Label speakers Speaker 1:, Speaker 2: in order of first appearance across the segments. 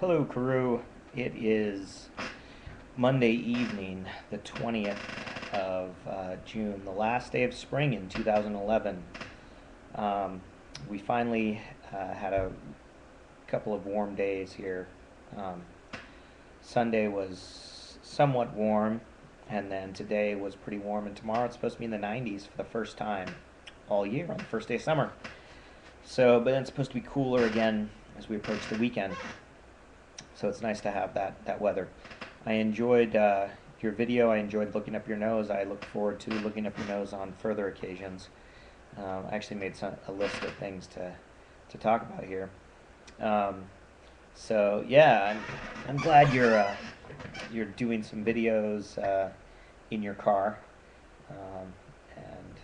Speaker 1: Hello, crew. It is Monday evening, the 20th of June, the last day of spring in 2011. We finally had a couple of warm days here. Um, Sunday was somewhat warm, and then today was pretty warm, and tomorrow it's supposed to be in the 90s for the first time all year on the first day of summer. So, but then it's supposed to be cooler again as we approach the weekend. So it's nice to have that weather. I enjoyed your video. I enjoyed looking up your nose. I look forward to looking up your nose on further occasions. I actually made a list of things to talk about here. So yeah, I'm glad you're doing some videos in your car, and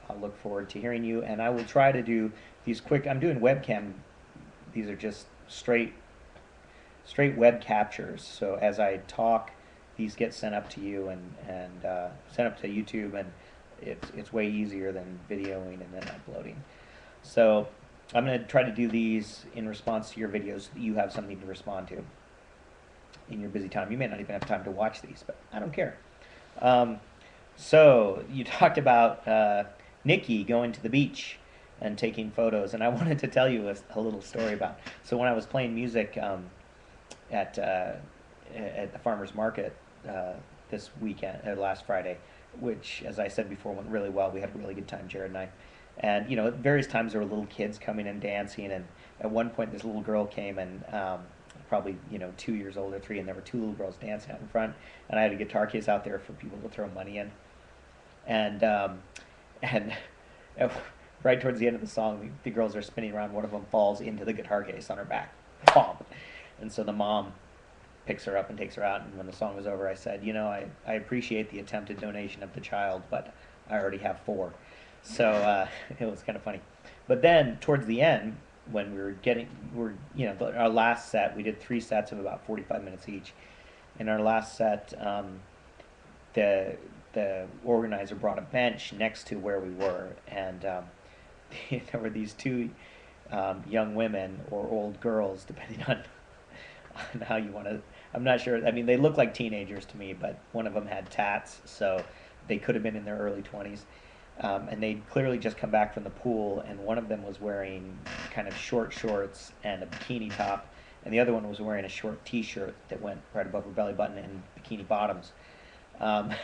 Speaker 1: I'll look forward to hearing you. And I will try to do these quick. I'm doing webcam. These are just straight web captures. So as I talk, these get sent up to you and sent up to YouTube, and it's way easier than videoing and then uploading. So I'm going to try to do these in response to your videos so that you have something to respond to in your busy time. You may not even have time to watch these, but I don't care. So you talked about Nikki going to the beach and taking photos, and I wanted to tell you a little story about. So when I was playing music at the farmer's market this weekend, last Friday, which, as I said before, went really well. We had a really good time, Jared and I. And, you know, at various times there were little kids coming and dancing, and at one point this little girl came and probably, 2 years old or 3, and there were 2 little girls dancing out in front, and I had a guitar case out there for people to throw money in. And right towards the end of the song, the girls are spinning around. One of them falls into the guitar case on her back. Pop! And so the mom picks her up and takes her out, and when the song was over, I said, I appreciate the attempted donation of the child, but I already have 4. So it was kind of funny. But then, towards the end, when our last set, we did 3 sets of about 45 minutes each. In our last set, the organizer brought a bench next to where we were, and there were these 2 young women, or old girls, depending on how you want to. I'm not sure. I mean, they look like teenagers to me, but one of them had tats, so they could have been in their early 20s. And they'd clearly just come back from the pool, and one of them was wearing kind of short shorts and a bikini top, and the other one was wearing a short t-shirt that went right above her belly button and bikini bottoms. And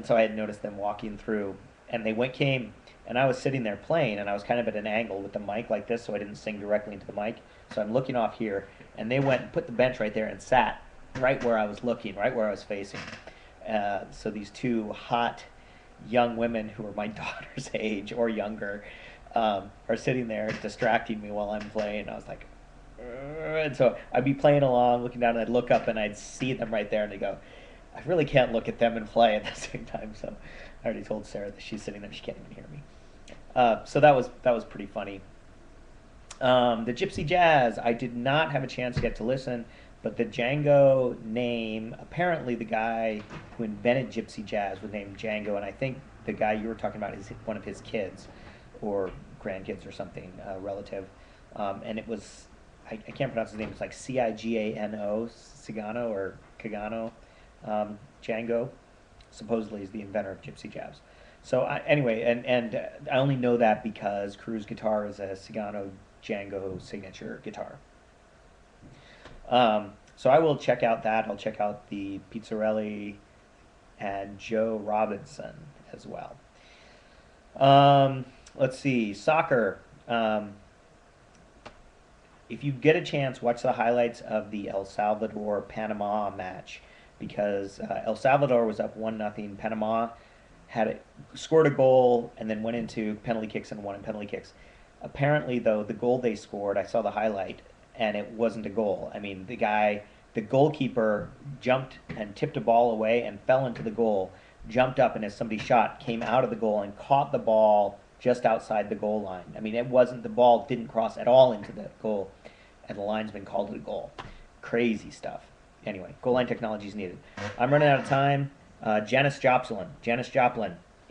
Speaker 1: so I had noticed them walking through, and came, and I was sitting there playing, and I was kind of at an angle with the mic like this, so I didn't sing directly into the mic. So I'm looking off here, and they went and put the bench right there and sat right where I was looking, right where I was facing. So these 2 hot young women who are my daughter's age or younger are sitting there distracting me while I'm playing. I was like, and so I'd be playing along, looking down, and I'd look up and I'd see them right there, and they go, I really can't look at them and play at the same time. So I already told Sarah that she's sitting there, she can't even hear me. So that was pretty funny. The Gypsy Jazz, I did not have a chance yet to listen, but the Django name, apparently the guy who invented Gypsy Jazz was named Django, and I think the guy you were talking about is one of his kids or grandkids or something, relative. And it was, I can't pronounce his name, it's like Cigano, Cigano or Cigano. Django supposedly is the inventor of Gypsy Jazz. So anyway, and I only know that because Crew's guitar is a Cigano Django signature guitar. So I will check out that. I'll check out the Pizzarelli and Joe Robinson as well. Let's see, soccer. If you get a chance, watch the highlights of the El Salvador-Panama match, because El Salvador was up 1-0. Panama scored a goal and then went into penalty kicks and won in penalty kicks. Apparently, though, the goal they scored, I saw the highlight, and it wasn't a goal. I mean, the goalkeeper jumped and tipped a ball away and fell into the goal, jumped up, and as somebody shot, came out of the goal and caught the ball just outside the goal line. I mean, the ball didn't cross at all into the goal, and the linesman called it a goal. Crazy stuff. Anyway, goal line technology is needed. I'm running out of time. Janis Joplin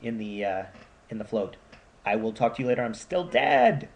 Speaker 1: in the float. I will talk to you later. I'm still dead.